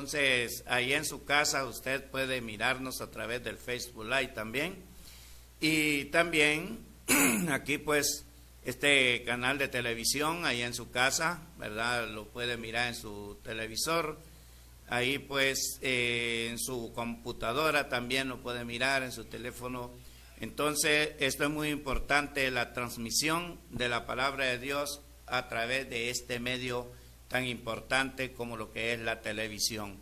Entonces, ahí en su casa usted puede mirarnos a través del Facebook Live también. Y también aquí pues este canal de televisión ahí en su casa, ¿verdad? Lo puede mirar en su televisor. Ahí pues en su computadora también lo puede mirar, en su teléfono. Entonces, esto es muy importante, la transmisión de la palabra de Dios a través de este medio tan importante como lo que es la televisión.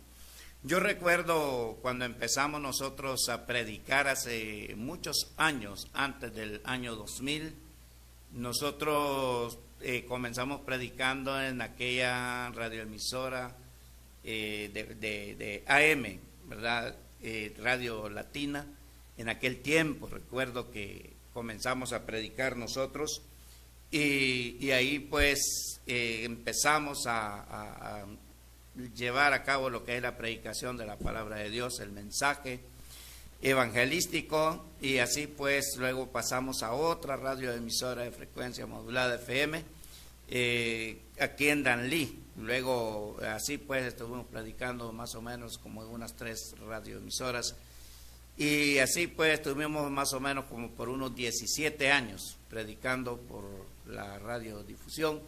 Yo recuerdo cuando empezamos nosotros a predicar hace muchos años, antes del año 2000, nosotros comenzamos predicando en aquella radioemisora de AM, ¿verdad? Radio Latina. En aquel tiempo recuerdo que comenzamos a predicar nosotros y ahí pues empezamos a llevar a cabo lo que es la predicación de la palabra de Dios, el mensaje evangelístico, y así pues luego pasamos a otra radioemisora de frecuencia modulada FM aquí en Danlí. Luego así pues estuvimos predicando más o menos como en unas 3 radioemisoras, y así pues estuvimos más o menos como por unos 17 años predicando por la radiodifusión.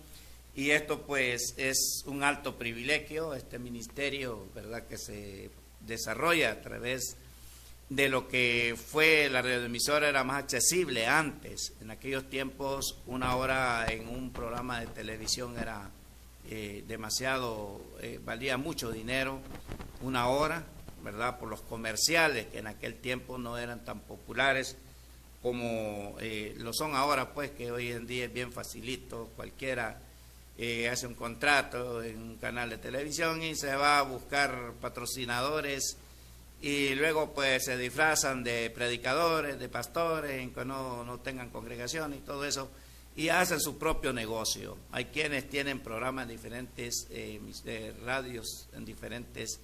Y esto pues es un alto privilegio, este ministerio, ¿verdad?, que se desarrolla a través de lo que fue la radioemisora. Era más accesible antes. En aquellos tiempos 1 hora en un programa de televisión era demasiado, valía mucho dinero, 1 hora, ¿verdad?, por los comerciales que en aquel tiempo no eran tan populares como lo son ahora, pues que hoy en día es bien facilito, cualquiera hace un contrato en un canal de televisión y se va a buscar patrocinadores y luego pues se disfrazan de predicadores, de pastores, que no tengan congregación y todo eso, y hacen su propio negocio. Hay quienes tienen programas en diferentes radios, en diferentes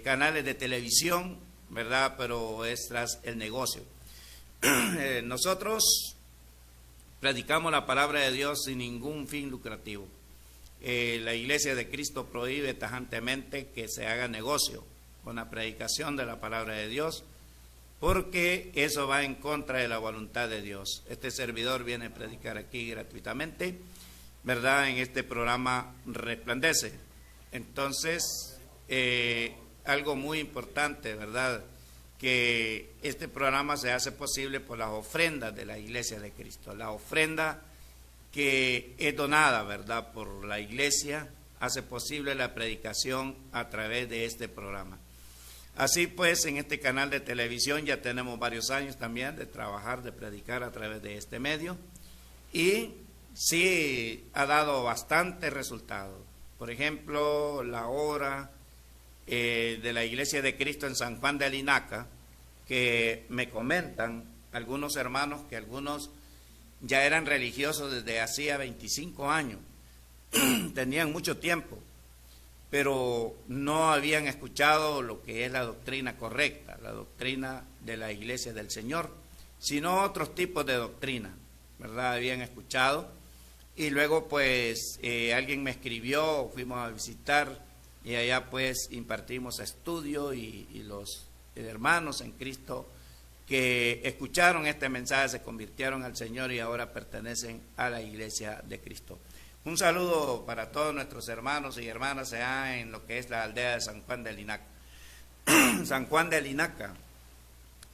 canales de televisión, ¿verdad? Pero es tras el negocio. Nosotros predicamos la palabra de Dios sin ningún fin lucrativo. La Iglesia de Cristo prohíbe tajantemente que se haga negocio con la predicación de la palabra de Dios, porque eso va en contra de la voluntad de Dios. Este servidor viene a predicar aquí gratuitamente, ¿verdad?, en este programa Resplandece. Entonces, algo muy importante, ¿verdad?, que este programa se hace posible por las ofrendas de la Iglesia de Cristo. La ofrenda que es donada, ¿verdad?, por la Iglesia, hace posible la predicación a través de este programa. Así pues, en este canal de televisión ya tenemos varios años también de trabajar, de predicar a través de este medio, y sí ha dado bastante resultado. Por ejemplo, la obra de la Iglesia de Cristo en San Juan de Linaca, que me comentan algunos hermanos que algunos ya eran religiosos desde hacía 25 años, tenían mucho tiempo, pero no habían escuchado lo que es la doctrina correcta, la doctrina de la Iglesia del Señor, sino otros tipos de doctrina, ¿verdad? Habían escuchado, y luego pues alguien me escribió, fuimos a visitar, y allá pues impartimos estudio, y los hermanos en Cristo que escucharon este mensaje se convirtieron al Señor y ahora pertenecen a la Iglesia de Cristo. Un saludo para todos nuestros hermanos y hermanas allá en lo que es la aldea de San Juan de Linaca. San Juan de Linaca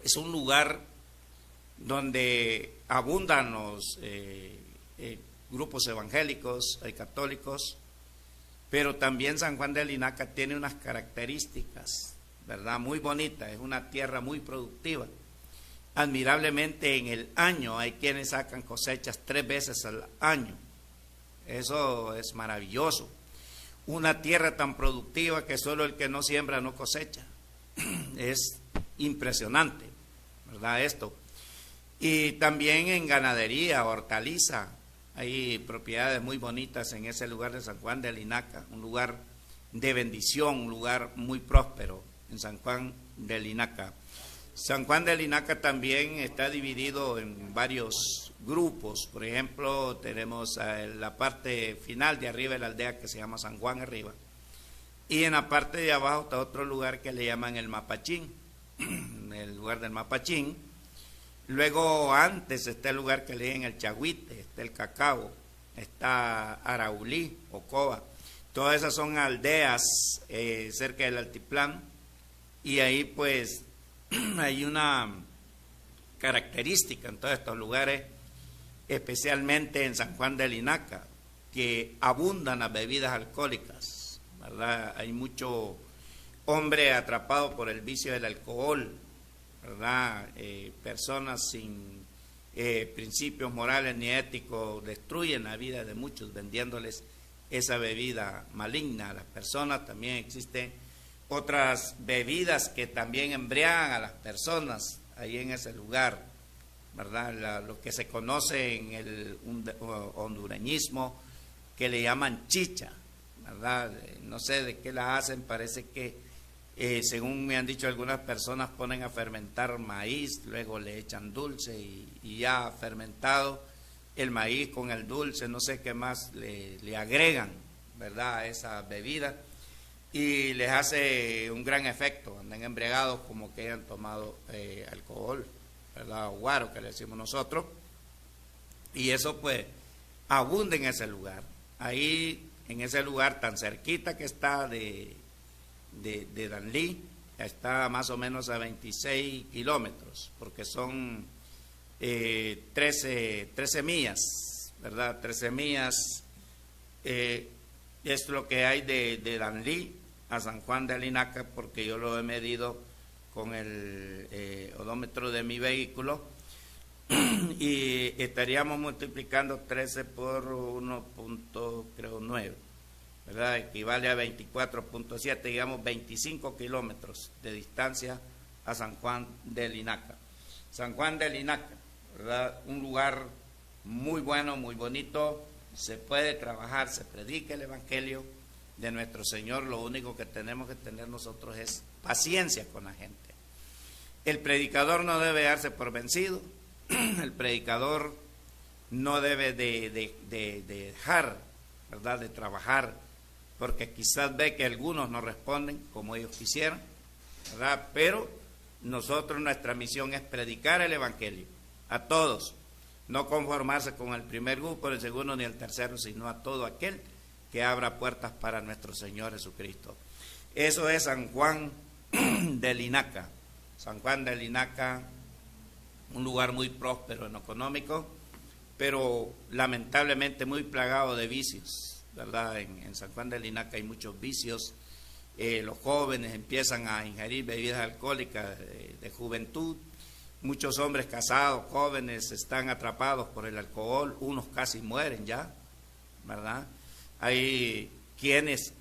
es un lugar donde abundan los grupos evangélicos, hay católicos, pero también San Juan de Linaca tiene unas características, ¿verdad?, muy bonitas. Es una tierra muy productiva. Admirablemente en el año hay quienes sacan cosechas 3 veces al año. Eso es maravilloso. Una tierra tan productiva que solo el que no siembra no cosecha. Es impresionante, ¿verdad?, esto. Y también en ganadería, hortaliza, hay propiedades muy bonitas en ese lugar de San Juan de Linaca, un lugar de bendición, un lugar muy próspero en San Juan de Linaca. San Juan de Linaca también está dividido en varios grupos. Por ejemplo, tenemos la parte final de arriba de la aldea que se llama San Juan Arriba. Y en la parte de abajo está otro lugar que le llaman el Mapachín, el lugar del Mapachín. Luego antes está el lugar que le llaman el Chagüite, está el Cacao, está Araulí, Ocoba. Todas esas son aldeas cerca del altiplano, y ahí pues hay una característica en todos estos lugares, especialmente en San Juan de Linaca, que abundan las bebidas alcohólicas, ¿verdad? Hay mucho hombre atrapado por el vicio del alcohol, ¿verdad? Personas sin principios morales ni éticos destruyen la vida de muchos vendiéndoles esa bebida maligna a las personas. También existen otras bebidas que también embriagan a las personas ahí en ese lugar, ¿verdad? Lo que se conoce en el hondureñismo, que le llaman chicha, ¿verdad? No sé de qué la hacen, parece que, según me han dicho algunas personas, ponen a fermentar maíz, luego le echan dulce y ya fermentado el maíz con el dulce, no sé qué más le agregan, ¿verdad?, a esa bebida, y les hace un gran efecto, andan embriagados como que hayan tomado alcohol, ¿verdad?, o guaro que le decimos nosotros, y eso pues abunda en ese lugar. Ahí, en ese lugar tan cerquita que está de Danlí, está más o menos a 26 kilómetros, porque son 13 millas, ¿verdad? 13 millas es lo que hay de Danlí a San Juan de Linaca, porque yo lo he medido con el odómetro de mi vehículo, y estaríamos multiplicando 13 por 1.9, ¿verdad? Equivale a 24.7, digamos 25 kilómetros de distancia a San Juan de Linaca. San Juan de Linaca, ¿verdad? Un lugar muy bueno, muy bonito, se puede trabajar, se predica el Evangelio de nuestro Señor. Lo único que tenemos que tener nosotros es paciencia con la gente. El predicador no debe darse por vencido. El predicador no debe de dejar, ¿verdad?, de trabajar, porque quizás ve que algunos no responden como ellos quisieran, ¿verdad? Pero nosotros, nuestra misión es predicar el Evangelio a todos, no conformarse con el primer grupo, el segundo ni el tercero, sino a todo aquel que abra puertas para nuestro Señor Jesucristo. Eso es San Juan de Linaca. San Juan de Linaca, un lugar muy próspero en lo económico, pero lamentablemente muy plagado de vicios, ¿verdad? En San Juan de Linaca hay muchos vicios. Los jóvenes empiezan a ingerir bebidas alcohólicas de juventud. Muchos hombres casados, jóvenes, están atrapados por el alcohol, unos casi mueren ya, ¿verdad? Hay quienes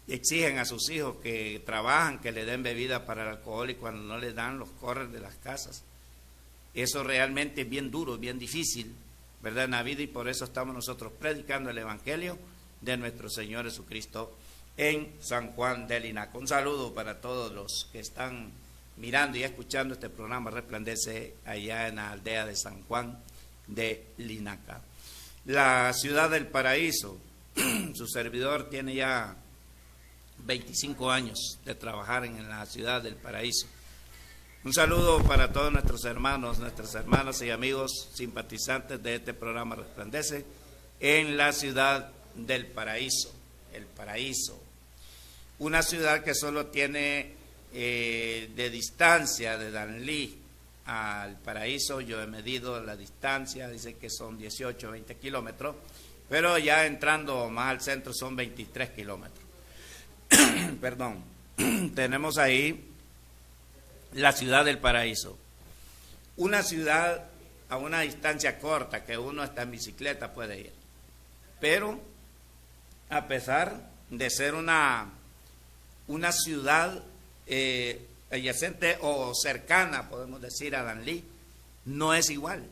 exigen a sus hijos que trabajan, que le den bebida para el alcohol, y cuando no les dan los corren de las casas. Eso realmente es bien duro, bien difícil, ¿verdad?, en la vida, y por eso estamos nosotros predicando el Evangelio de nuestro Señor Jesucristo en San Juan de Linaca. Un saludo para todos los que están mirando y escuchando este programa Resplandece allá en la aldea de San Juan de Linaca. La ciudad del paraíso, su servidor tiene ya 25 años de trabajar en la ciudad del paraíso. Un saludo para todos nuestros hermanos, nuestras hermanas y amigos simpatizantes de este programa Resplandece en la ciudad del paraíso, el paraíso. Una ciudad que solo tiene de distancia de Danlí al paraíso, yo he medido la distancia, dice que son 18 o 20 kilómetros, pero ya entrando más al centro son 23 kilómetros. Perdón. Tenemos ahí la ciudad del paraíso, una ciudad a una distancia corta que uno hasta en bicicleta puede ir, pero a pesar de ser una ciudad adyacente o cercana, podemos decir, a Danlí, no es igual.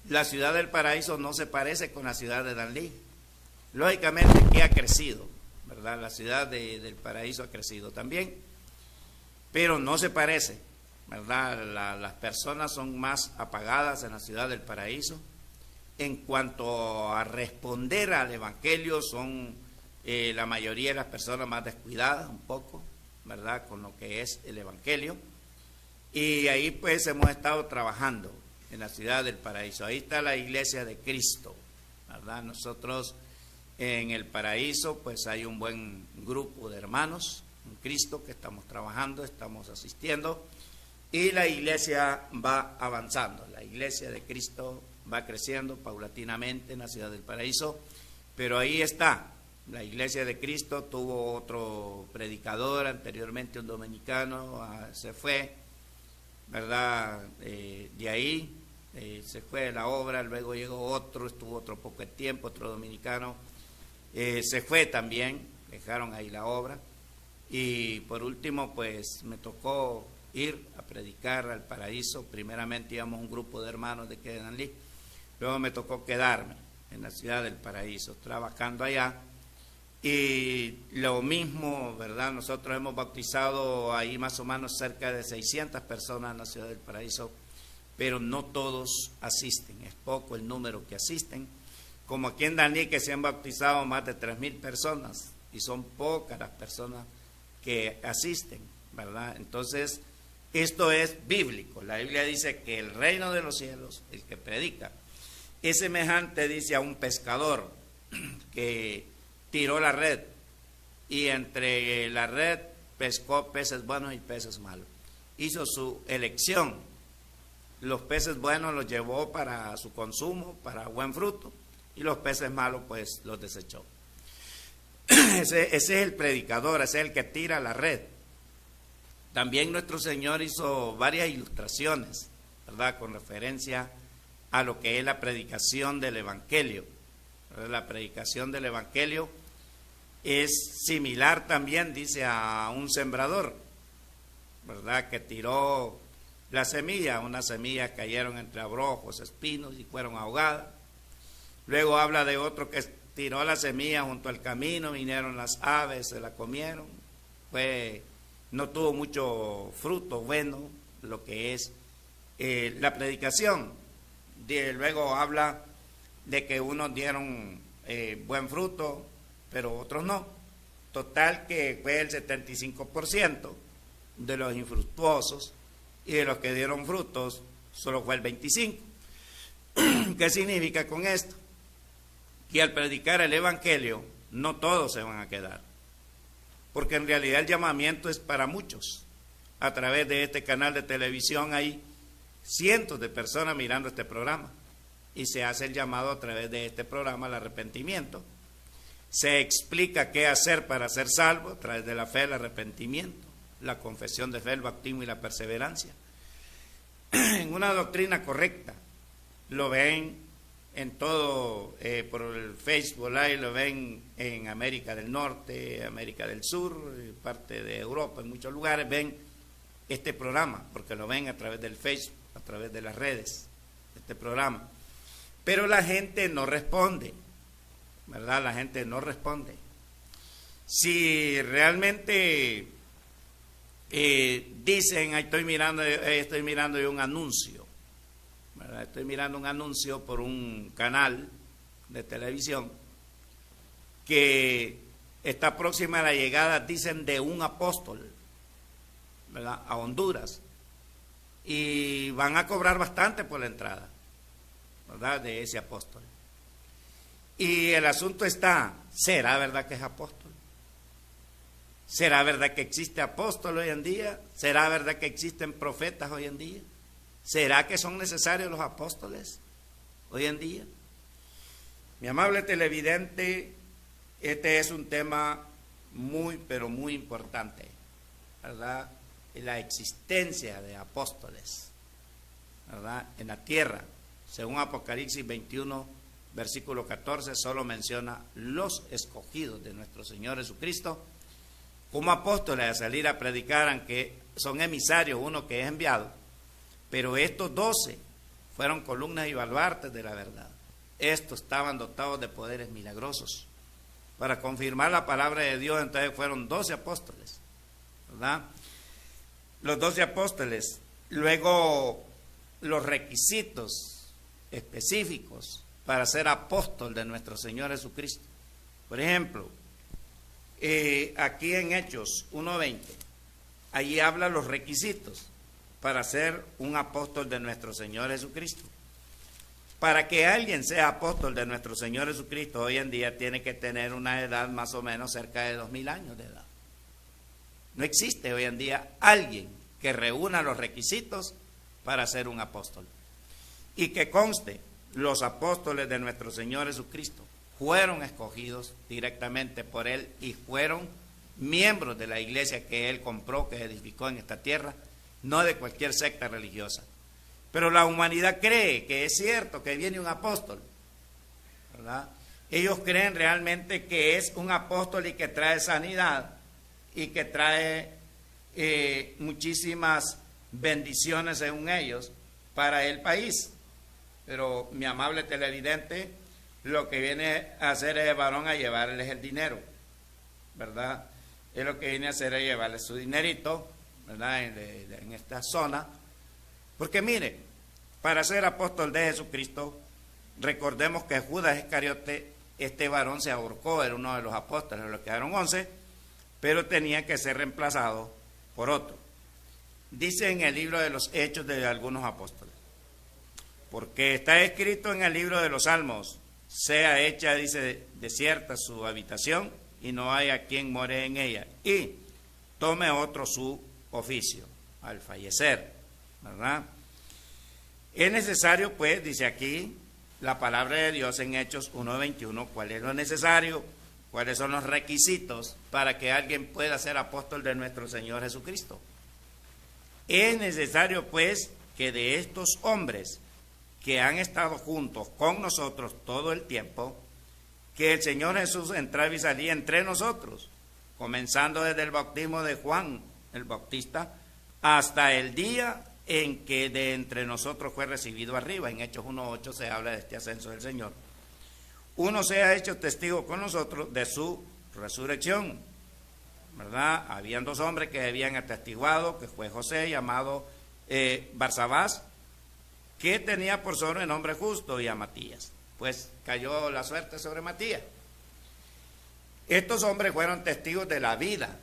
La ciudad del paraíso no se parece con la ciudad de Danlí. Lógicamente que ha crecido, ¿verdad? La ciudad del paraíso ha crecido también, pero no se parece, ¿verdad? Las personas son más apagadas en la ciudad del paraíso. En cuanto a responder al Evangelio, son la mayoría de las personas más descuidadas un poco, ¿verdad?, con lo que es el Evangelio. Y ahí pues hemos estado trabajando en la ciudad del Paraíso. Ahí está la iglesia de Cristo, ¿verdad? Nosotros en el Paraíso pues hay un buen grupo de hermanos en Cristo que estamos trabajando, estamos asistiendo, y la iglesia va avanzando. La iglesia de Cristo va creciendo paulatinamente en la ciudad del Paraíso, pero ahí está. La iglesia de Cristo tuvo otro predicador anteriormente, un dominicano, se fue, ¿verdad? De ahí se fue de la obra, luego llegó otro, estuvo otro poco de tiempo, otro dominicano, se fue también, dejaron ahí la obra. Y por último pues me tocó ir a predicar al Paraíso. Primeramente íbamos un grupo de hermanos de Quedanlí, luego me tocó quedarme en la ciudad del Paraíso trabajando allá. Y lo mismo, ¿verdad? Nosotros hemos bautizado ahí más o menos cerca de 600 personas en la ciudad del Paraíso, pero no todos asisten, es poco el número que asisten. Como aquí en Daní, que se han bautizado más de 3,000 personas, y son pocas las personas que asisten, ¿verdad? Entonces, esto es bíblico. La Biblia dice que el reino de los cielos, el que predica, es semejante, dice, a un pescador que tiró la red y entre la red pescó peces buenos y peces malos. Hizo su elección. Los peces buenos los llevó para su consumo, para buen fruto, y los peces malos pues los desechó. Ese es el predicador, ese es el que tira la red. También nuestro Señor hizo varias ilustraciones, ¿verdad?, con referencia a lo que es la predicación del Evangelio. La predicación del Evangelio es similar también, dice, a un sembrador, ¿verdad?, que tiró la semilla. Unas semillas cayeron entre abrojos, espinos y fueron ahogadas. Luego habla de otro que tiró la semilla junto al camino, vinieron las aves, se la comieron. No tuvo mucho fruto bueno lo que es la predicación. Luego habla de que unos dieron buen fruto, pero otros no. Total que fue el 75% de los infructuosos, y de los que dieron frutos solo fue el 25%. ¿Qué significa con esto? Que al predicar el Evangelio no todos se van a quedar, porque en realidad el llamamiento es para muchos. A través de este canal de televisión hay cientos de personas mirando este programa, y se hace el llamado a través de este programa al arrepentimiento. Se explica qué hacer para ser salvo a través de la fe, el arrepentimiento, la confesión de fe, el bautismo y la perseverancia. En una doctrina correcta. Lo ven en todo, por el Facebook Live, lo ven en América del Norte, América del Sur, parte de Europa, en muchos lugares ven este programa, porque lo ven a través del Facebook, a través de las redes, este programa. Pero la gente no responde, ¿verdad? La gente no responde. Si realmente dicen, estoy mirando yo un anuncio, ¿verdad? Estoy mirando un anuncio por un canal de televisión que está próxima a la llegada, dicen, de un apóstol, ¿verdad?, a Honduras, y van a cobrar bastante por la entrada, ¿verdad?, de ese apóstol. Y el asunto está, ¿será verdad que es apóstol? ¿Será verdad que existe apóstol hoy en día? ¿Será verdad que existen profetas hoy en día? ¿Será que son necesarios los apóstoles hoy en día? Mi amable televidente, este es un tema muy, pero muy importante, ¿verdad? La existencia de apóstoles, ¿verdad?, en la tierra. Según Apocalipsis 21, versículo 14, solo menciona los escogidos de nuestro Señor Jesucristo como apóstoles a salir a predicar, aunque son emisarios, uno que es enviado, pero estos 12 fueron columnas y baluartes de la verdad. Estos estaban dotados de poderes milagrosos para confirmar la palabra de Dios. Entonces fueron 12 apóstoles, ¿verdad? Los 12 apóstoles. Luego, los requisitos específicos para ser apóstol de nuestro Señor Jesucristo. Por ejemplo, aquí en Hechos 1:20, allí habla los requisitos para ser un apóstol de nuestro Señor Jesucristo. Para que alguien sea apóstol de nuestro Señor Jesucristo hoy en día tiene que tener una edad más o menos cerca de 2000 años de edad. No existe hoy en día alguien que reúna los requisitos para ser un apóstol. Y que conste, los apóstoles de nuestro Señor Jesucristo fueron escogidos directamente por Él y fueron miembros de la iglesia que Él compró, que edificó en esta tierra, no de cualquier secta religiosa. Pero la humanidad cree que es cierto que viene un apóstol, ¿verdad? Ellos creen realmente que es un apóstol y que trae sanidad y que trae muchísimas bendiciones según ellos para el país. Pero mi amable televidente, lo que viene a hacer es varón a llevarles el dinero, ¿verdad? Es lo que viene a hacer es llevarles su dinerito, ¿verdad? En esta zona. Porque mire, para ser apóstol de Jesucristo, recordemos que Judas Iscariote, este varón se ahorcó, era uno de los apóstoles, le quedaron 11, pero tenía que ser reemplazado por otro. Dice en el libro de los Hechos de algunos apóstoles, porque está escrito en el libro de los Salmos, sea hecha, dice, desierta su habitación y no haya quien more en ella, y tome otro su oficio al fallecer, ¿verdad? Es necesario, pues, dice aquí la palabra de Dios en Hechos 1:21, cuál es lo necesario, cuáles son los requisitos para que alguien pueda ser apóstol de nuestro Señor Jesucristo. Es necesario, pues, que de estos hombres que han estado juntos con nosotros todo el tiempo, que el Señor Jesús entraba y salía entre nosotros, comenzando desde el bautismo de Juan el Bautista hasta el día en que de entre nosotros fue recibido arriba. En Hechos 1:8 se habla de este ascenso del Señor. Uno se ha hecho testigo con nosotros de su resurrección, ¿verdad? Habían dos hombres que habían atestiguado, que fue José, llamado Barsabás, que tenía por sobrenombre Justo, y a Matías. Pues cayó la suerte sobre Matías. Estos hombres fueron testigos de la vida,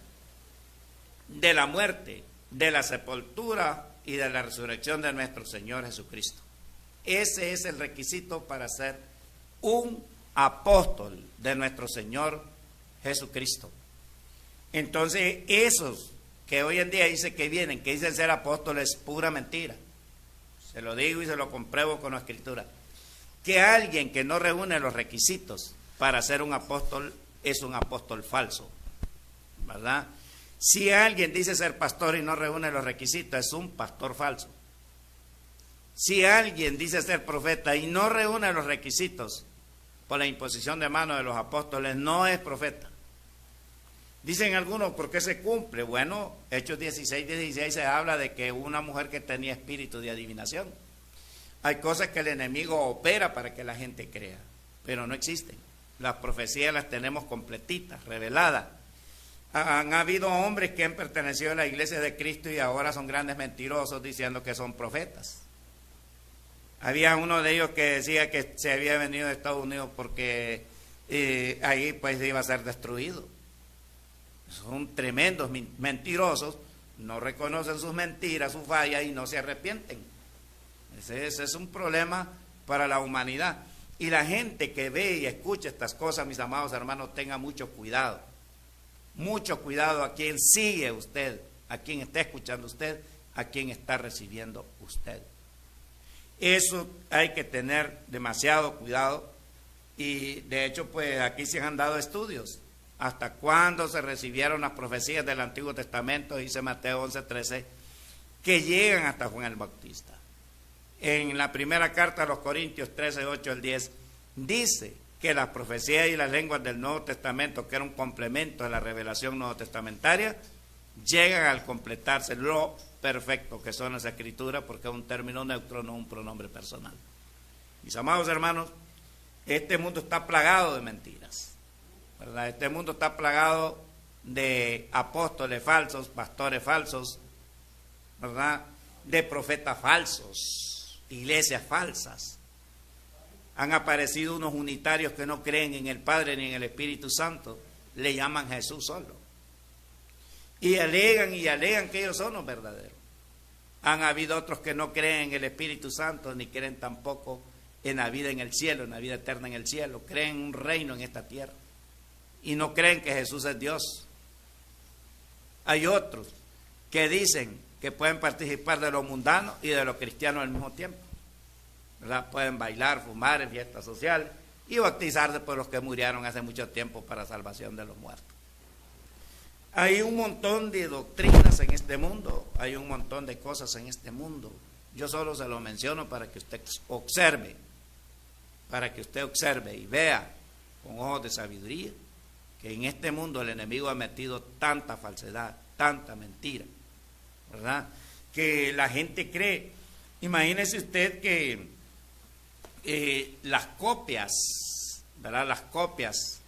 de la muerte, de la sepultura y de la resurrección de nuestro Señor Jesucristo. Ese es el requisito para ser un apóstol de nuestro Señor Jesucristo. Entonces, esos que hoy en día dicen que vienen, que dicen ser apóstoles, pura mentira. Se lo digo y se lo compruebo con la Escritura. Que alguien que no reúne los requisitos para ser un apóstol es un apóstol falso, ¿verdad? Si alguien dice ser pastor y no reúne los requisitos, es un pastor falso. Si alguien dice ser profeta y no reúne los requisitos por la imposición de manos de los apóstoles, no es profeta. Dicen algunos, ¿por qué se cumple? Bueno, Hechos 16 se habla de que una mujer que tenía espíritu de adivinación. Hay cosas que el enemigo opera para que la gente crea, pero no existen. Las profecías las tenemos completitas, reveladas. Han habido hombres que han pertenecido a la iglesia de Cristo y ahora son grandes mentirosos diciendo que son profetas. Había uno de ellos que decía que se había venido de Estados Unidos porque ahí pues iba a ser destruido. Son tremendos mentirosos, no reconocen sus mentiras, sus fallas y no se arrepienten. Ese es un problema para la humanidad. Y la gente que ve y escucha estas cosas, mis amados hermanos, tenga mucho cuidado. Mucho cuidado a quien sigue usted, a quien está escuchando usted, a quien está recibiendo usted. Eso hay que tener demasiado cuidado. Y de hecho, pues aquí se han dado estudios. ¿Hasta cuándo se recibieron las profecías del Antiguo Testamento? Dice Mateo 11:13, que llegan hasta Juan el Bautista. En la primera carta a los Corintios 13:8-10, dice que las profecías y las lenguas del Nuevo Testamento, que era un complemento de la revelación nuevo testamentaria, llegan al completarse lo perfecto que son las escrituras, porque es un término neutro, no un pronombre personal. Mis amados hermanos, este mundo está plagado de mentiras, ¿verdad? Este mundo está plagado de apóstoles falsos, pastores falsos, ¿verdad? De profetas falsos, iglesias falsas. Han aparecido unos unitarios que no creen en el Padre ni en el Espíritu Santo le llaman Jesús solo. Y alegan que ellos son los verdaderos. Han habido otros que no creen en el Espíritu Santo, ni creen tampoco en la vida en el cielo, en la vida eterna en el cielo. Creen en un reino en esta tierra. Y no creen que Jesús es Dios. Hay otros que dicen que pueden participar de lo mundano y de lo cristiano al mismo tiempo, ¿verdad? Pueden bailar, fumar en fiestas sociales y bautizarse por los que murieron hace mucho tiempo para salvación de los muertos. Hay un montón de doctrinas en este mundo, hay un montón de cosas en este mundo. Yo solo se lo menciono para que usted observe y vea con ojos de sabiduría que en este mundo el enemigo ha metido tanta falsedad, tanta mentira, ¿verdad? Que la gente cree. Imagínese usted que las copias, ¿verdad? Las copias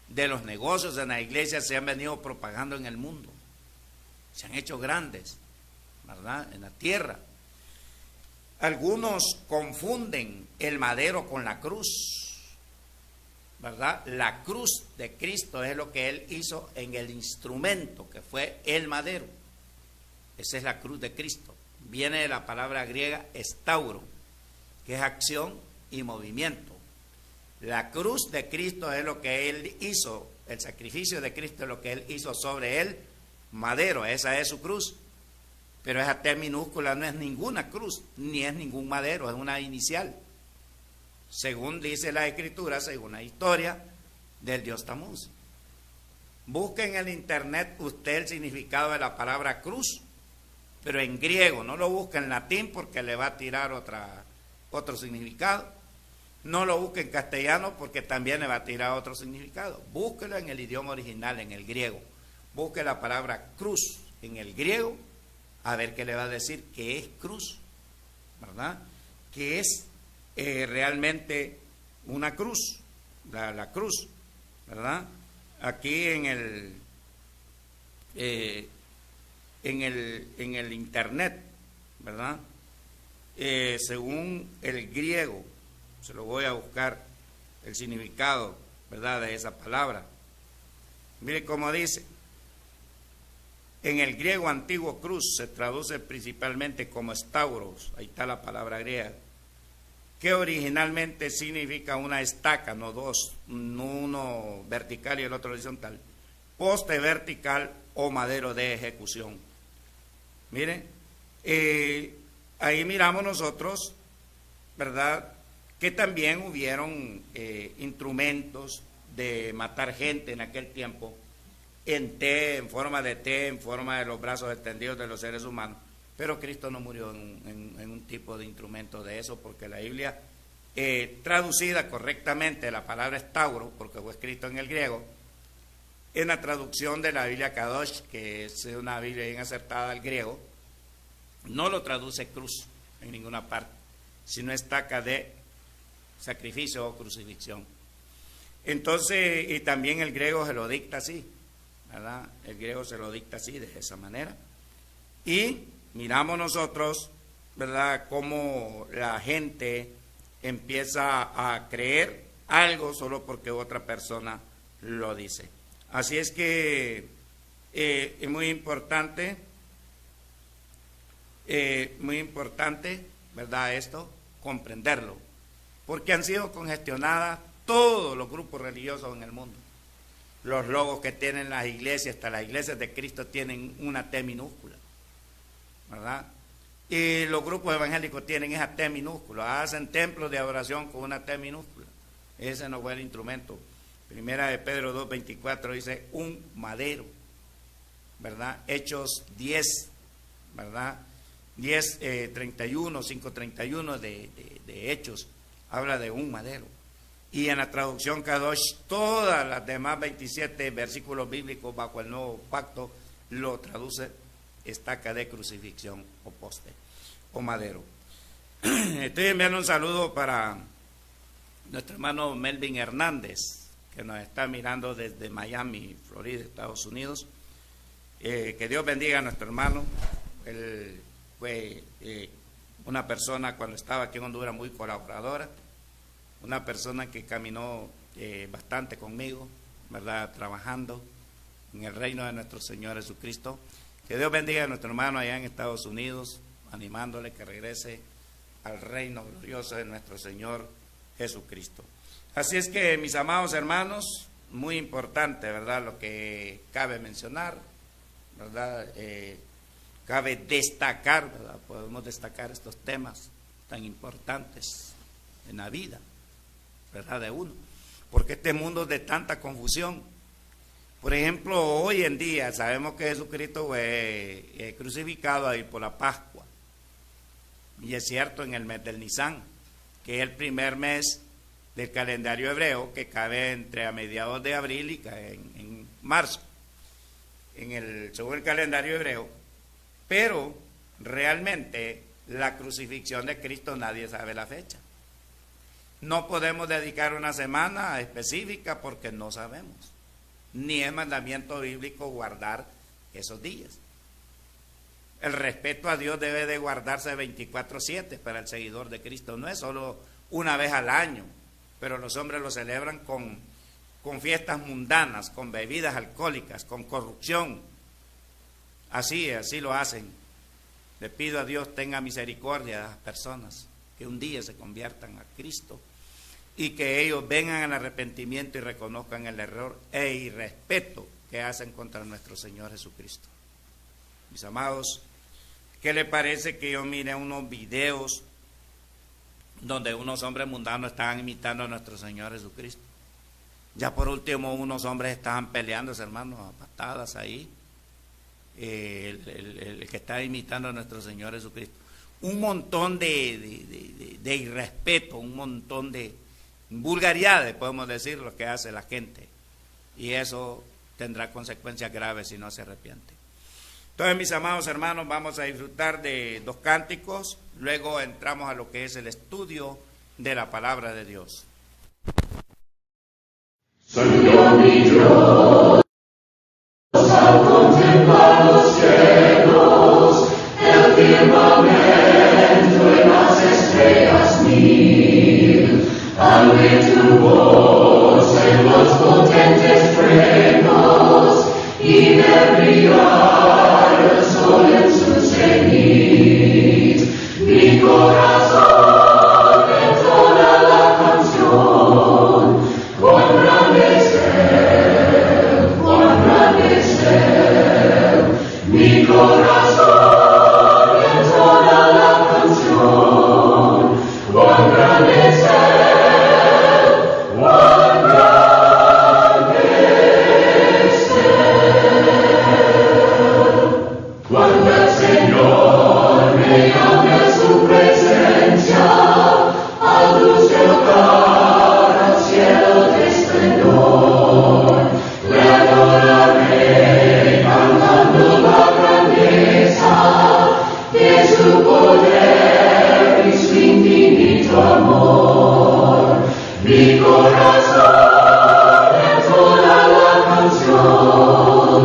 de los negocios en la iglesia se han venido propagando en el mundo, se han hecho grandes, ¿verdad? En la tierra. Algunos confunden el madero con la cruz, ¿verdad? La cruz de Cristo es lo que Él hizo en el instrumento que fue el madero. Esa es la cruz de Cristo. Viene de la palabra griega estauro, que es acción y movimiento. La cruz de Cristo es lo que Él hizo, el sacrificio de Cristo es lo que Él hizo sobre el madero, esa es su cruz. Pero esa T minúscula no es ninguna cruz, ni es ningún madero, es una inicial. Según dice la Escritura, según la historia del dios Tamuz. Busque en el internet usted el significado de la palabra cruz, pero en griego, no lo busque en latín porque le va a tirar otro significado. No lo busque en castellano porque también le va a tirar otro significado. Búsquelo en el idioma original, en el griego. Busque la palabra cruz en el griego, a ver qué le va a decir que es cruz, ¿verdad? Que es realmente una cruz, la cruz, ¿verdad? Aquí en el internet, ¿verdad? Según el griego, se lo voy a buscar el significado, ¿verdad?, de esa palabra. Mire cómo dice. En el griego antiguo cruz se traduce principalmente como stauros, ahí está la palabra griega, que originalmente significa una estaca, no dos, uno vertical y el otro horizontal, poste vertical o madero de ejecución. Mire, ahí miramos nosotros, ¿verdad?, que también hubieron instrumentos de matar gente en aquel tiempo, en T, en forma de T, en forma de los brazos extendidos de los seres humanos, pero Cristo no murió en un tipo de instrumento de eso, porque la Biblia, traducida correctamente, la palabra estauro, porque fue escrito en el griego, en la traducción de la Biblia Kadosh, que es una Biblia bien acertada al griego, no lo traduce cruz en ninguna parte, sino estaca de sacrificio o crucifixión. Entonces, y también el griego se lo dicta así, ¿verdad? El griego se lo dicta así, de esa manera. Y miramos nosotros, ¿verdad?, cómo la gente empieza a creer algo solo porque otra persona lo dice. Así es que es muy importante, ¿verdad?, esto, comprenderlo, porque han sido congestionadas todos los grupos religiosos en el mundo. Los logos que tienen las iglesias, hasta las iglesias de Cristo, tienen una T minúscula, ¿verdad? Y los grupos evangélicos tienen esa T minúscula, hacen templos de adoración con una T minúscula. Ese no fue el instrumento. Primera de Pedro 2:24 dice un madero, ¿verdad? Hechos 10, ¿verdad? 10:31, 5:31 de Hechos, habla de un madero. Y en la traducción Kadosh, todas las demás 27 versículos bíblicos bajo el nuevo pacto lo traduce estaca de crucifixión o poste o madero. Estoy enviando un saludo para nuestro hermano Melvin Hernández, que nos está mirando desde Miami, Florida, Estados Unidos. Que Dios bendiga a nuestro hermano. Él fue una persona, cuando estaba aquí en Honduras, muy colaboradora, una persona que caminó bastante conmigo, ¿verdad?, trabajando en el reino de nuestro Señor Jesucristo. Que Dios bendiga a nuestro hermano allá en Estados Unidos, animándole que regrese al reino glorioso de nuestro Señor Jesucristo. Así es que, mis amados hermanos, muy importante, ¿verdad?, lo que cabe mencionar, ¿verdad? Cabe destacar, ¿verdad? Podemos destacar estos temas tan importantes en la vida, ¿verdad?, de uno, porque este mundo es de tanta confusión. Por ejemplo, hoy en día sabemos que Jesucristo fue crucificado ahí por la Pascua, y es cierto, en el mes del Nisan, que es el primer mes del calendario hebreo, que cabe entre a mediados de abril y cae en marzo, según el calendario hebreo. Pero realmente la crucifixión de Cristo nadie sabe la fecha. No podemos dedicar una semana específica porque no sabemos, ni es mandamiento bíblico guardar esos días. El respeto a Dios debe de guardarse 24/7 para el seguidor de Cristo. No es solo una vez al año, pero los hombres lo celebran con fiestas mundanas, con bebidas alcohólicas, con corrupción. Así lo hacen. Le pido a Dios tenga misericordia de las personas que un día se conviertan a Cristo y que ellos vengan al arrepentimiento y reconozcan el error e irrespeto que hacen contra nuestro Señor Jesucristo. Mis amados, ¿qué le parece que yo mire unos videos donde unos hombres mundanos estaban imitando a nuestro Señor Jesucristo? Ya por último, unos hombres estaban peleándose, hermanos, a patadas ahí. El que está imitando a nuestro Señor Jesucristo. Un montón de irrespeto, un montón de vulgaridades, podemos decir, lo que hace la gente. Y eso tendrá consecuencias graves si no se arrepiente. Entonces, mis amados hermanos, vamos a disfrutar de 2 cánticos, luego entramos a lo que es el estudio de la palabra de Dios. Señor mi Dios, al contemplar los cielos, el firmamento y las estrellas 1000, al oír tu voz en los potentes truenos y ver brillar el sol en su cenit, mi corazón entona la canción, cuán grande es Él, cuán grande es Él, mi corazón entona la canción, cuán grande es Él, cuán grande es Él. Cuando el Señor me llame a su presencia, al luz de hogar, al cielo de esplendor, le adoraré cantando la grandeza de su poder y su infinito amor. Mi corazón entona la canción,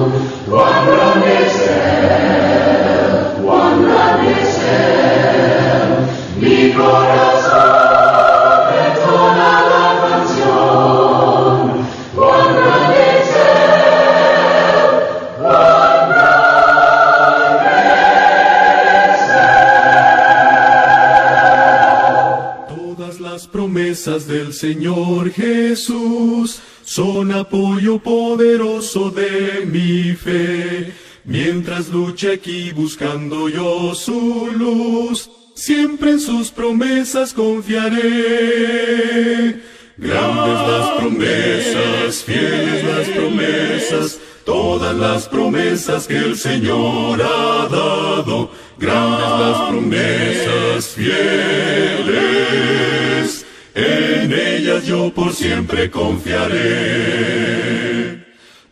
cuán grande es Él, cuán grande es Él. Mi corazón entona la canción, cuán grande es Él, cuán grande es Él. Todas las promesas del Señor Jesús son apoyo poderoso de mi fe. Mientras luche aquí buscando yo su luz, siempre en sus promesas confiaré. Grandes las promesas, fieles las promesas, todas las promesas que el Señor ha dado. Grandes las promesas, fieles, en ellas yo por siempre confiaré.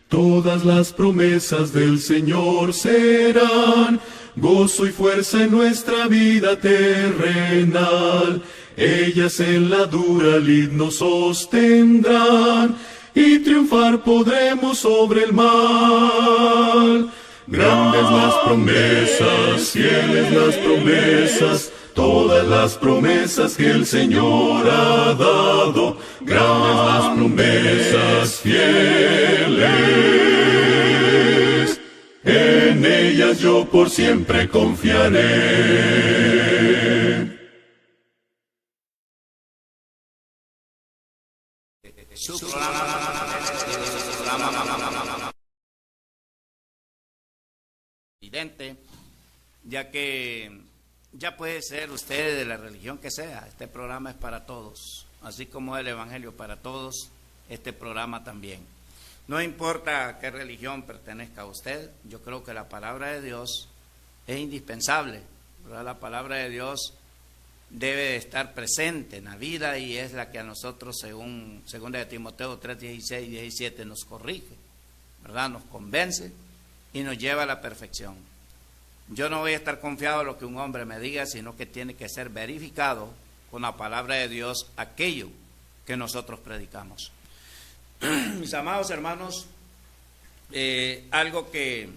Todas las promesas del Señor serán gozo y fuerza en nuestra vida terrenal. Ellas en la dura lid nos sostendrán y triunfar podremos sobre el mal. Grandes las promesas, fieles las promesas, todas las promesas que el Señor ha dado. grandes las promesas fieles, en ellas yo por siempre confiaré. Su programa evidente, ya que ya puede ser usted de la religión que sea, este programa es para todos, así como el Evangelio para todos, este programa también. No importa a qué religión pertenezca a usted, yo creo que la palabra de Dios es indispensable, ¿verdad? La palabra de Dios debe de estar presente en la vida y es la que a nosotros, según 2 de Timoteo 3, 16 y 17, nos corrige, ¿verdad? Nos convence y nos lleva a la perfección. Yo no voy a estar confiado en lo que un hombre me diga, sino que tiene que ser verificado con la palabra de Dios aquello que nosotros predicamos. Mis amados hermanos, algo que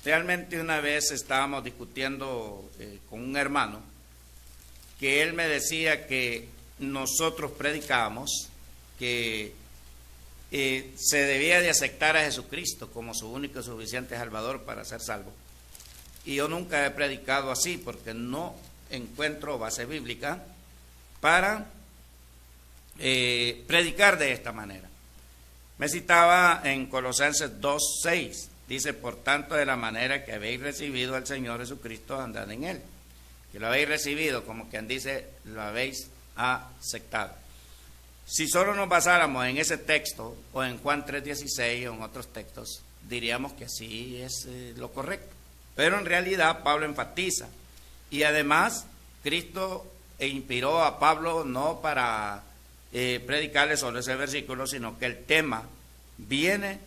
realmente una vez estábamos discutiendo con un hermano, que él me decía que nosotros predicábamos que se debía de aceptar a Jesucristo como su único y suficiente Salvador para ser salvo. Y yo nunca he predicado así porque no encuentro base bíblica para predicar de esta manera. Me citaba en Colosenses 2:6, dice: por tanto, de la manera que habéis recibido al Señor Jesucristo, andad en Él. Que lo habéis recibido, como quien dice, lo habéis aceptado. Si solo nos basáramos en ese texto, o en Juan 3:16, o en otros textos, diríamos que así es lo correcto. Pero en realidad Pablo enfatiza, y además Cristo inspiró a Pablo no para predicarle solo ese versículo, sino que el tema viene,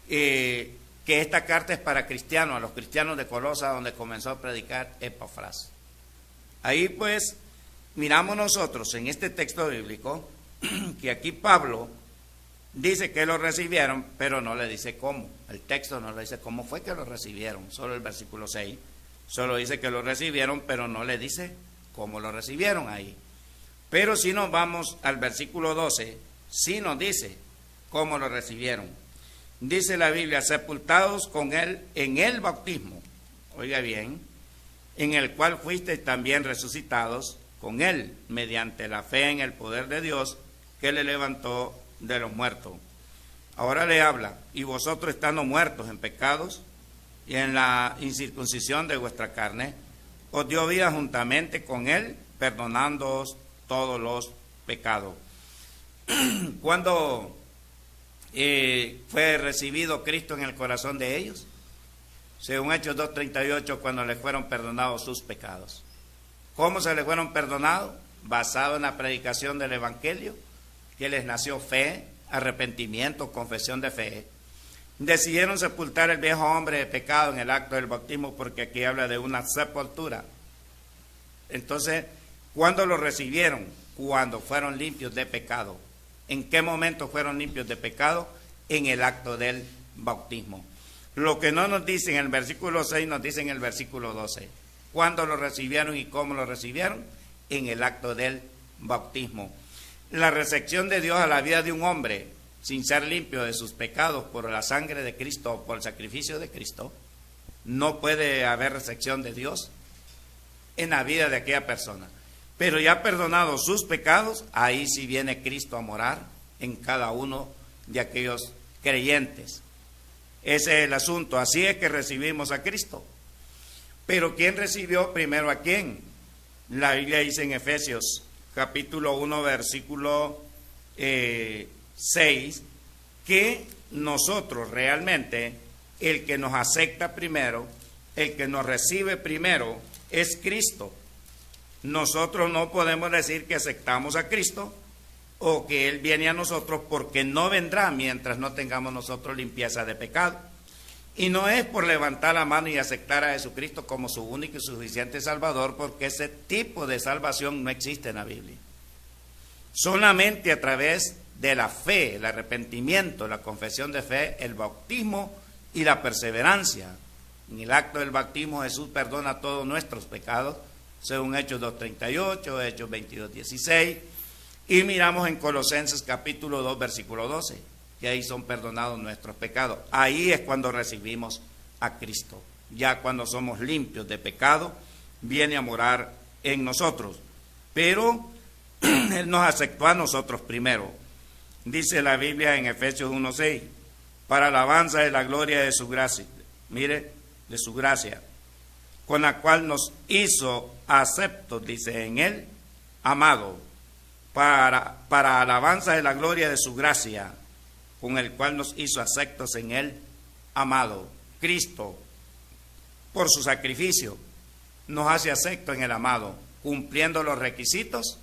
que esta carta es para cristianos, a los cristianos de Colosa, donde comenzó a predicar Epafras. Ahí pues miramos nosotros en este texto bíblico que aquí Pablo dice que lo recibieron, pero no le dice cómo. El texto no le dice cómo fue que lo recibieron, solo el versículo 6. Solo dice que lo recibieron, pero no le dice cómo lo recibieron ahí. Pero si nos vamos al versículo 12, sí nos dice cómo lo recibieron. Dice la Biblia: sepultados con él en el bautismo, oiga bien, en el cual fuisteis también resucitados con él, mediante la fe en el poder de Dios que le levantó de los muertos. Ahora le habla: y vosotros estando muertos en pecados y en la incircuncisión de vuestra carne, os dio vida juntamente con él, perdonándoos todos los pecados. ¿Cuándo fue recibido Cristo en el corazón de ellos? Según Hechos 2:38, cuando les fueron perdonados sus pecados. ¿Cómo se les fueron perdonados? Basado en la predicación del Evangelio, que les nació fe, arrepentimiento, confesión de fe. Decidieron sepultar el viejo hombre de pecado en el acto del bautismo, porque aquí habla de una sepultura. Entonces, ¿cuándo lo recibieron? Cuando fueron limpios de pecado. ¿En qué momento fueron limpios de pecado? En el acto del bautismo. Lo que no nos dice en el versículo 6, nos dice en el versículo 12. ¿Cuándo lo recibieron y cómo lo recibieron? En el acto del bautismo. La recepción de Dios a la vida de un hombre, sin ser limpio de sus pecados por la sangre de Cristo o por el sacrificio de Cristo, no puede haber recepción de Dios en la vida de aquella persona. Pero ya perdonados sus pecados, ahí sí viene Cristo a morar en cada uno de aquellos creyentes. Ese es el asunto. Así es que recibimos a Cristo. Pero ¿quién recibió primero a quién? La Biblia dice en Efesios capítulo 1 versículo 6 que nosotros realmente, el que nos acepta primero, el que nos recibe primero es Cristo. Nosotros no podemos decir que aceptamos a Cristo o que Él viene a nosotros, porque no vendrá mientras no tengamos nosotros limpieza de pecado. Y no es por levantar la mano y aceptar a Jesucristo como su único y suficiente Salvador, porque ese tipo de salvación no existe en la Biblia. Solamente a través de la fe, el arrepentimiento, la confesión de fe, el bautismo y la perseverancia. En el acto del bautismo Jesús perdona todos nuestros pecados, según Hechos 2:38, Hechos 22:16, Y miramos en Colosenses capítulo 2, versículo 12, que ahí son perdonados nuestros pecados. Ahí es cuando recibimos a Cristo. Ya cuando somos limpios de pecado, viene a morar en nosotros. Pero Él nos aceptó a nosotros primero. Dice la Biblia en Efesios 1:6, para alabanza de la gloria de su gracia. Mire, de su gracia, con la cual nos hizo aceptos, dice en Él, amado, para alabanza de la gloria de su gracia, con el cual nos hizo aceptos en Él, amado. Cristo, por su sacrificio, nos hace aceptos en el amado, cumpliendo los requisitos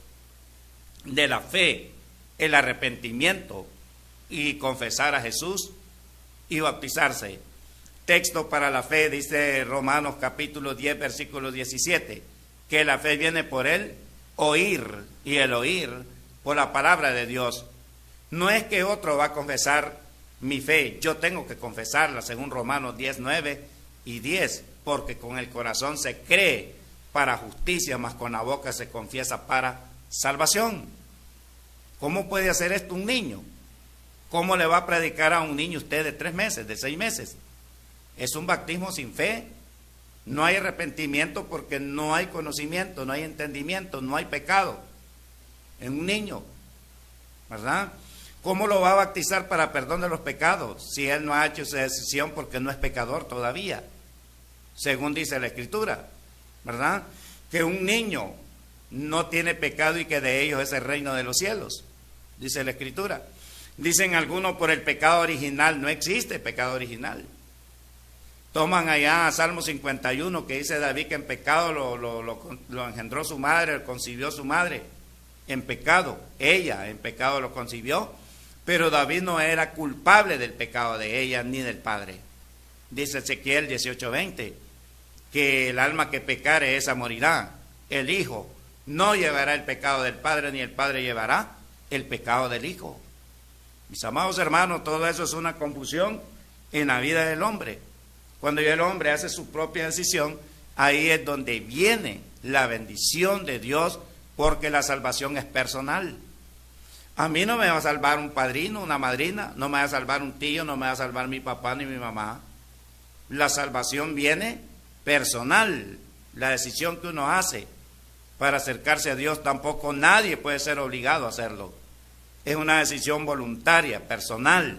de la fe, el arrepentimiento y confesar a Jesús y bautizarse. Texto para la fe, dice Romanos capítulo 10, versículo 17, que la fe viene por el oír, y el oír por la palabra de Dios. No es que otro va a confesar mi fe, yo tengo que confesarla, según Romanos 10, 9 y 10, porque con el corazón se cree para justicia, mas con la boca se confiesa para salvación. ¿Cómo puede hacer esto un niño? ¿Cómo le va a predicar a un niño usted de 3 meses, de 6 meses? Es un bautismo sin fe. No hay arrepentimiento porque no hay conocimiento, no hay entendimiento, no hay pecado en un niño, ¿verdad? ¿Cómo lo va a bautizar para perdón de los pecados si él no ha hecho esa decisión porque no es pecador todavía? Según dice la Escritura, ¿verdad? Que un niño no tiene pecado y que de ellos es el reino de los cielos, dice la Escritura. Dicen algunos por el pecado original, no existe pecado original. Toman allá a Salmo 51 que dice David que en pecado lo engendró su madre, lo concibió su madre, en pecado, ella en pecado lo concibió, pero David no era culpable del pecado de ella ni del padre. Dice Ezequiel 18:20 que el alma que pecare esa morirá, el hijo no llevará el pecado del padre ni el padre llevará el pecado del hijo. Mis amados hermanos, todo eso es una confusión en la vida del hombre. Cuando ya el hombre hace su propia decisión, ahí es donde viene la bendición de Dios, porque la salvación es personal. A mí no me va a salvar un padrino, una madrina, no me va a salvar un tío, no me va a salvar mi papá ni mi mamá. La salvación viene personal, la decisión que uno hace para acercarse a Dios, tampoco nadie puede ser obligado a hacerlo. Es una decisión voluntaria, personal.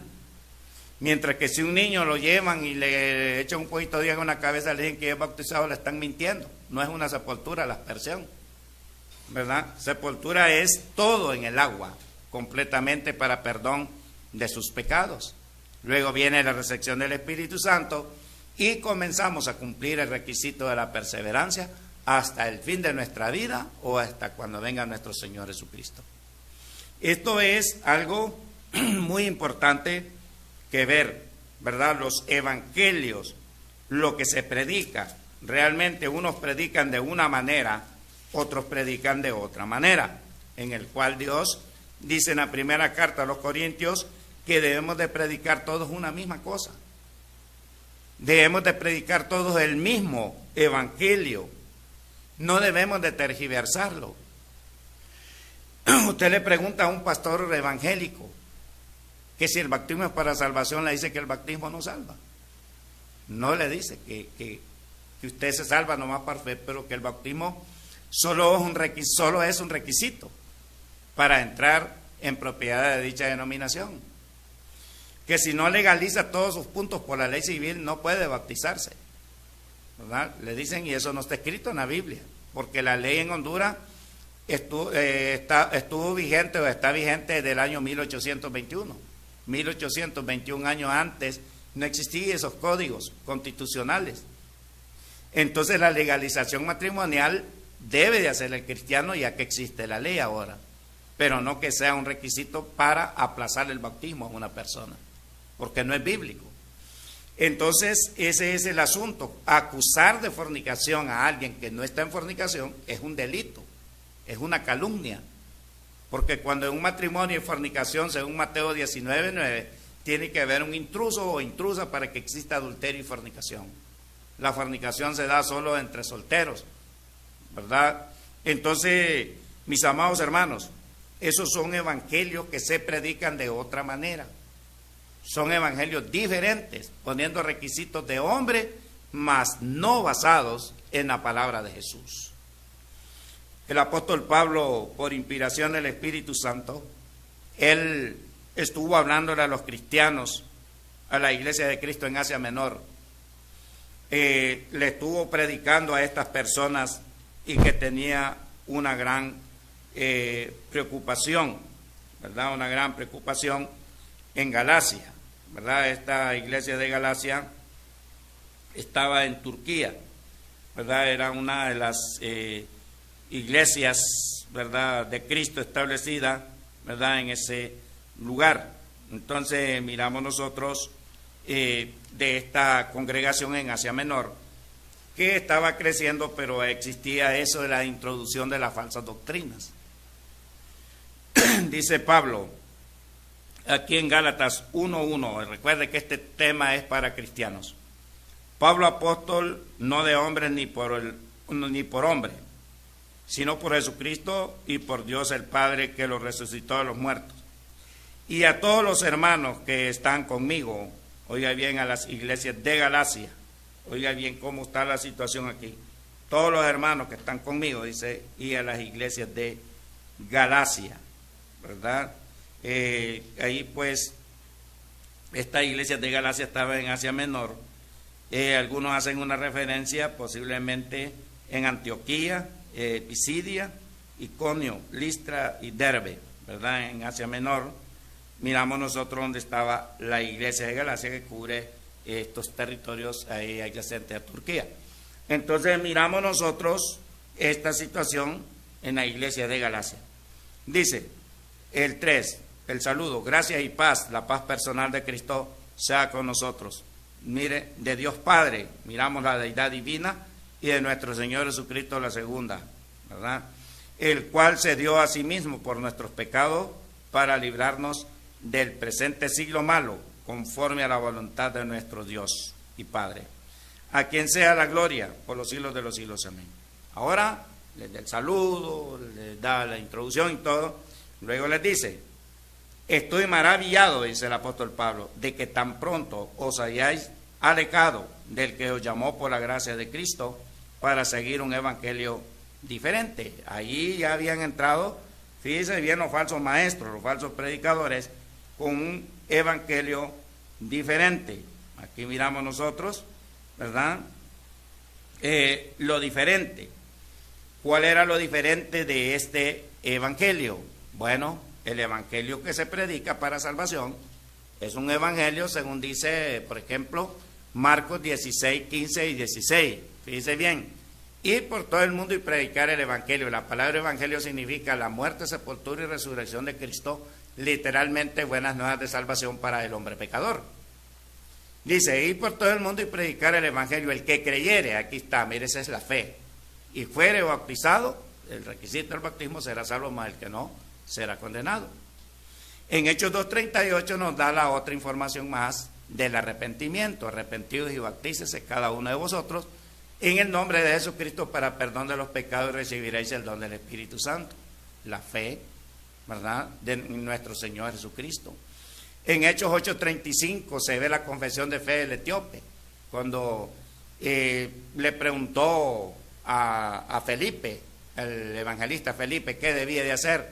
Mientras que si un niño lo llevan y le echan un poquito de agua en la cabeza, le dicen que es bautizado, le están mintiendo. No es una sepultura la aspersión, ¿verdad? Sepultura es todo en el agua, completamente para perdón de sus pecados. Luego viene la recepción del Espíritu Santo y comenzamos a cumplir el requisito de la perseverancia hasta el fin de nuestra vida o hasta cuando venga nuestro Señor Jesucristo. Esto es algo muy importante que ver, ¿verdad? Los evangelios, lo que se predica, realmente unos predican de una manera, otros predican de otra manera, en el cual Dios dice en la primera carta a los Corintios que debemos de predicar todos una misma cosa. Debemos de predicar todos el mismo evangelio, no debemos de tergiversarlo. Usted le pregunta a un pastor evangélico que si el bautismo es para salvación, le dice que el bautismo no salva. No le dice que usted se salva nomás por fe, pero que el bautismo solo es un requisito para entrar en propiedad de dicha denominación. Que si no legaliza todos sus puntos por la ley civil, no puede bautizarse, ¿verdad? Le dicen, y eso no está escrito en la Biblia, porque la ley en Honduras estuvo vigente o está vigente desde el año 1821. 1821 años antes no existían esos códigos constitucionales. Entonces la legalización matrimonial debe de hacer el cristiano, ya que existe la ley ahora, pero no que sea un requisito para aplazar el bautismo a una persona, porque no es bíblico. Entonces ese es el asunto. Acusar de fornicación a alguien que no está en fornicación es un delito, es una calumnia. Porque cuando en un matrimonio hay fornicación, según Mateo 19:9, tiene que haber un intruso o intrusa para que exista adulterio y fornicación. La fornicación se da solo entre solteros, ¿verdad? Entonces, mis amados hermanos, Esos son evangelios que se predican de otra manera. Son evangelios diferentes, poniendo requisitos de hombre, mas no basados en la palabra de Jesús. El apóstol Pablo, por inspiración del Espíritu Santo, él estuvo hablándole a los cristianos, a la iglesia de Cristo en Asia Menor. Le estuvo predicando a estas personas y que tenía una gran preocupación, ¿verdad? Una gran preocupación en Galacia, ¿verdad? Esta iglesia de Galacia estaba en Turquía, ¿verdad? Era una de las iglesias, ¿verdad?, de Cristo establecida, ¿verdad?, en ese lugar. Entonces miramos nosotros de esta congregación en Asia Menor, que estaba creciendo, pero existía eso de la introducción de las falsas doctrinas. Dice Pablo, aquí en Gálatas 1:1, recuerde que este tema es para cristianos. Pablo apóstol, no de hombre ni por hombre, sino por Jesucristo y por Dios el Padre que lo resucitó de los muertos. Y a todos los hermanos que están conmigo, oiga bien, a las iglesias de Galacia, oiga bien cómo está la situación aquí. Todos los hermanos que están conmigo, dice, y a las iglesias de Galacia, ¿verdad? Ahí pues, esta iglesia de Galacia estaba en Asia Menor. Algunos hacen una referencia posiblemente en Antioquía, Pisidia, Iconio, Listra y Derbe, ¿verdad? En Asia Menor. Miramos nosotros donde estaba la iglesia de Galacia, que cubre estos territorios ahí adyacentes a Turquía. Entonces miramos nosotros esta situación en la iglesia de Galacia. Dice el 3, el saludo, gracias y paz, la paz personal de Cristo sea con nosotros. Mire, de Dios Padre, miramos la deidad divina, y de nuestro Señor Jesucristo la segunda, ¿verdad? El cual se dio a sí mismo por nuestros pecados para librarnos del presente siglo malo, conforme a la voluntad de nuestro Dios y Padre. A quien sea la gloria por los siglos de los siglos. Amén. Ahora les da el saludo, les da la introducción y todo. Luego les dice, estoy maravillado, dice el apóstol Pablo, de que tan pronto os hayáis alejado del que os llamó por la gracia de Cristo para seguir un evangelio diferente. Ahí ya habían entrado, fíjense bien, los falsos maestros, los falsos predicadores, con un evangelio diferente. Aquí miramos nosotros, ¿verdad? Lo diferente. ¿Cuál era lo diferente de este evangelio? Bueno, el evangelio que se predica para salvación es un evangelio, según dice, por ejemplo, Marcos 16, 15 y 16. Fíjense bien, ir por todo el mundo y predicar el evangelio. La palabra evangelio significa la muerte, sepultura y resurrección de Cristo, literalmente buenas nuevas de salvación para el hombre pecador. Dice, ir por todo el mundo y predicar el evangelio. El que creyere, aquí está, mire, esa es la fe, y fuere bautizado, el requisito del bautismo, será salvo, mas el que no, será condenado. En Hechos 2:38 nos da la otra información más del arrepentimiento. Arrepentidos y bautícese cada uno de vosotros en el nombre de Jesucristo para perdón de los pecados, y recibiréis el don del Espíritu Santo. La fe, ¿verdad?, de nuestro Señor Jesucristo. En Hechos 8:35 se ve la confesión de fe del etíope, cuando le preguntó a Felipe, el evangelista Felipe, qué debía de hacer.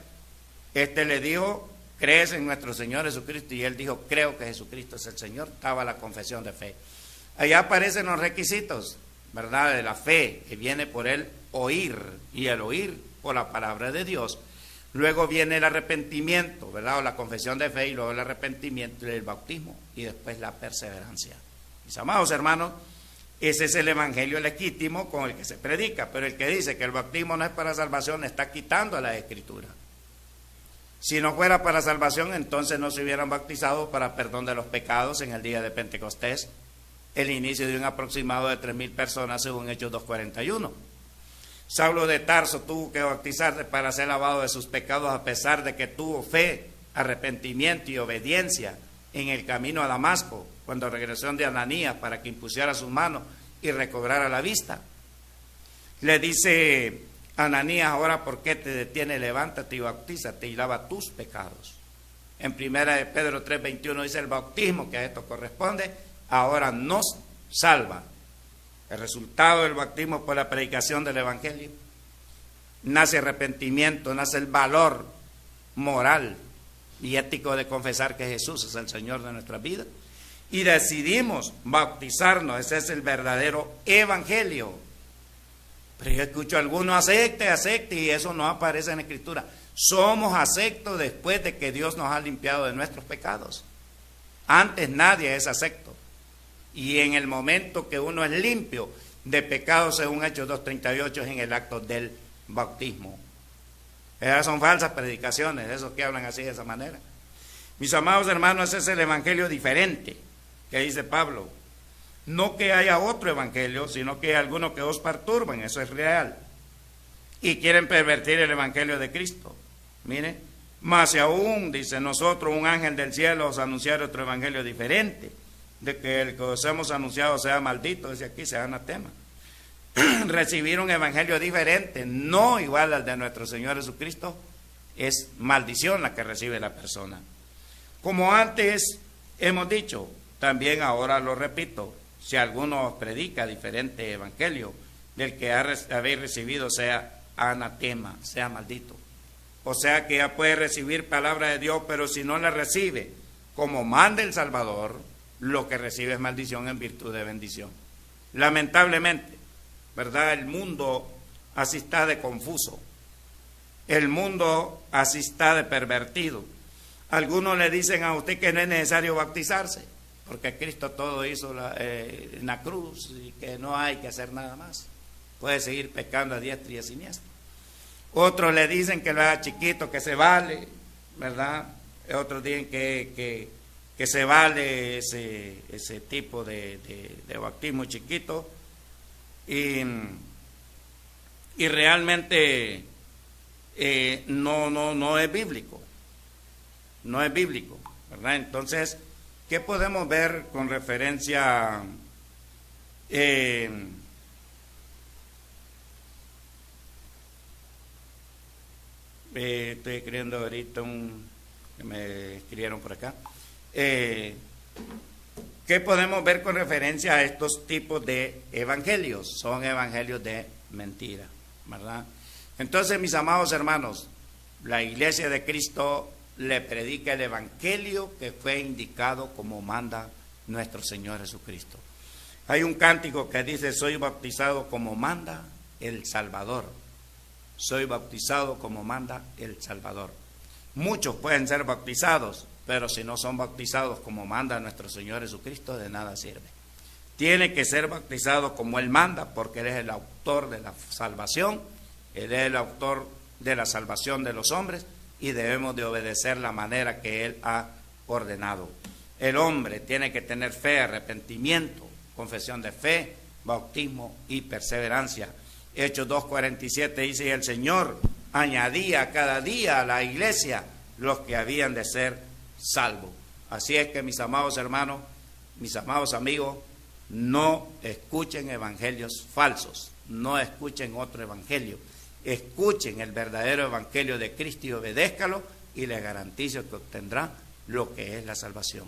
Este le dijo, ¿crees en nuestro Señor Jesucristo? Y él dijo, creo que Jesucristo es el Señor. Estaba la confesión de fe. Allá aparecen los requisitos, ¿verdad?, de la fe, que viene por el oír, y el oír por la palabra de Dios. Luego viene el arrepentimiento, ¿verdad?, o la confesión de fe, y luego el arrepentimiento y el bautismo, y después la perseverancia. Mis amados hermanos, ese es el evangelio legítimo con el que se predica, pero el que dice que el bautismo no es para salvación está quitando la Escritura. Si no fuera para salvación, entonces no se hubieran bautizado para perdón de los pecados en el día de Pentecostés, el inicio de un aproximado de 3,000 personas según Hechos 2:41. Saulo de Tarso tuvo que bautizarse para ser lavado de sus pecados, a pesar de que tuvo fe, arrepentimiento y obediencia en el camino a Damasco, cuando regresó de Ananías para que impusiera sus manos y recobrara la vista. Le dice Ananías, ahora ¿por qué te detiene? Levántate y bautízate y lava tus pecados. En 1 de Pedro 3:21 dice: el bautismo que a esto corresponde ahora nos salva. El resultado del bautismo por la predicación del Evangelio. Nace arrepentimiento, nace el valor moral y ético de confesar que Jesús es el Señor de nuestra vida. Y decidimos bautizarnos. Ese es el verdadero Evangelio. Pero yo escucho a algunos acepte, y eso no aparece en la Escritura. Somos aceptos después de que Dios nos ha limpiado de nuestros pecados. Antes nadie es acepto. Y en el momento que uno es limpio de pecados, según Hechos 2:38, es en el acto del bautismo. Esas son falsas predicaciones, esos que hablan así de esa manera. Mis amados hermanos, ese es el evangelio diferente que dice Pablo. No que haya otro evangelio, sino que hay algunos que os perturban, eso es real. Y quieren pervertir el evangelio de Cristo. Mire, más aún, dice, nosotros, un ángel del cielo, os anunciar otro evangelio diferente, de que el que os hemos anunciado sea maldito, dice aquí, sea anatema. Recibir un evangelio diferente, no igual al de nuestro Señor Jesucristo, es maldición la que recibe la persona. Como antes hemos dicho, también ahora lo repito, si alguno predica diferente evangelio del que habéis recibido, sea anatema, sea maldito. O sea que ya puede recibir palabra de Dios, pero si no la recibe como manda el Salvador, lo que recibe es maldición en virtud de bendición. Lamentablemente, ¿verdad? El mundo así está de confuso. El mundo así está de pervertido. Algunos le dicen a usted que no es necesario bautizarse, porque Cristo todo hizo en la cruz y que no hay que hacer nada más. Puede seguir pecando a diestra y a siniestra. Otros le dicen que lo haga chiquito, que se vale, ¿verdad? Otros dicen que se vale ese tipo de bautismo chiquito. Y realmente no es bíblico. No es bíblico, ¿verdad? Entonces, ¿qué podemos ver con referencia estoy escribiendo ahorita que me escribieron por acá. ¿Qué podemos ver con referencia a estos tipos de evangelios? Son evangelios de mentira, ¿verdad? Entonces, mis amados hermanos, la Iglesia de Cristo le predica el evangelio que fue indicado como manda nuestro Señor Jesucristo. Hay un cántico que dice: soy bautizado como manda el Salvador. Soy bautizado como manda el Salvador. Muchos pueden ser bautizados, pero si no son bautizados como manda nuestro Señor Jesucristo, de nada sirve. Tiene que ser bautizado como Él manda, porque Él es el autor de la salvación, Él es el autor de la salvación de los hombres, y debemos de obedecer la manera que Él ha ordenado. El hombre tiene que tener fe, arrepentimiento, confesión de fe, bautismo y perseverancia. Hechos 2:47 dice: y el Señor añadía cada día a la iglesia los que habían de ser salvos. Así es que, mis amados hermanos, mis amados amigos, no escuchen evangelios falsos, no escuchen otro evangelio, escuchen el verdadero evangelio de Cristo y obedézcalo, y les garantizo que obtendrá lo que es la salvación.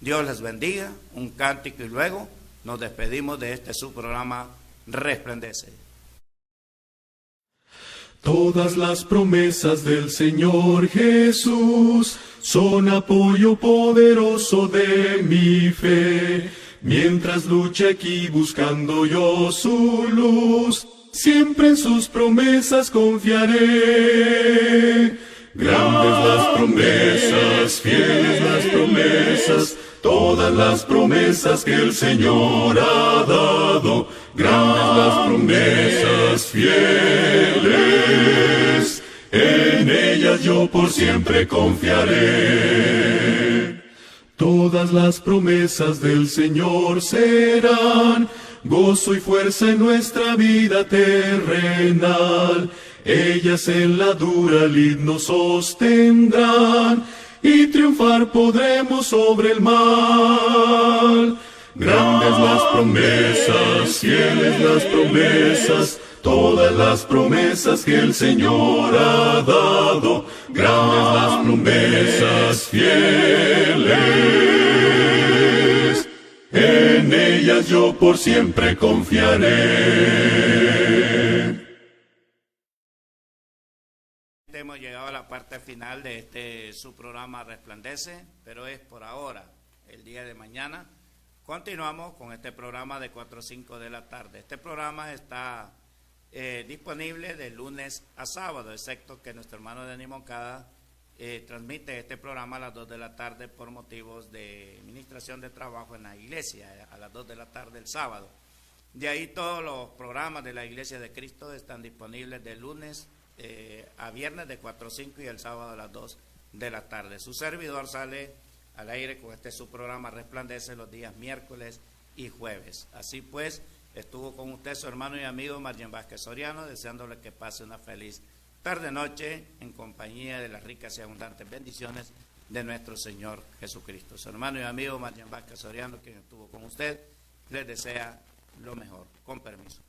Dios les bendiga. Un cántico y luego nos despedimos de este su programa Resplandece. Todas las promesas del Señor Jesús son apoyo poderoso de mi fe. Mientras luche aquí buscando yo su luz, siempre en sus promesas confiaré. Grandes las promesas, fieles las promesas, todas las promesas que el Señor ha dado. Grandes las promesas, fieles, en ellas yo por siempre confiaré. Todas las promesas del Señor serán gozo y fuerza en nuestra vida terrenal. Ellas en la dura lid nos sostendrán y triunfar podremos sobre el mal. Grandes las promesas, fieles las promesas, todas las promesas que el Señor ha dado, grandes las promesas fieles, en ellas yo por siempre confiaré. Hemos llegado a la parte final de su programa Resplandece, pero es por ahora. El día de mañana continuamos con este programa de 4 a 5 de la tarde. Este programa está disponible de lunes a sábado, excepto que nuestro hermano Denis Moncada transmite este programa a las 2 de la tarde por motivos de administración de trabajo en la iglesia, a las 2 de la tarde el sábado. De ahí todos los programas de la Iglesia de Cristo están disponibles de lunes a viernes de 4 a 5 y el sábado a las 2 de la tarde. Su servidor sale al aire con su programa Resplandece los días miércoles y jueves. Así pues, estuvo con usted su hermano y amigo Margen Vázquez Soriano, deseándole que pase una feliz tarde-noche en compañía de las ricas y abundantes bendiciones de nuestro Señor Jesucristo. Su hermano y amigo Margen Vázquez Soriano, quien estuvo con usted, les desea lo mejor. Con permiso.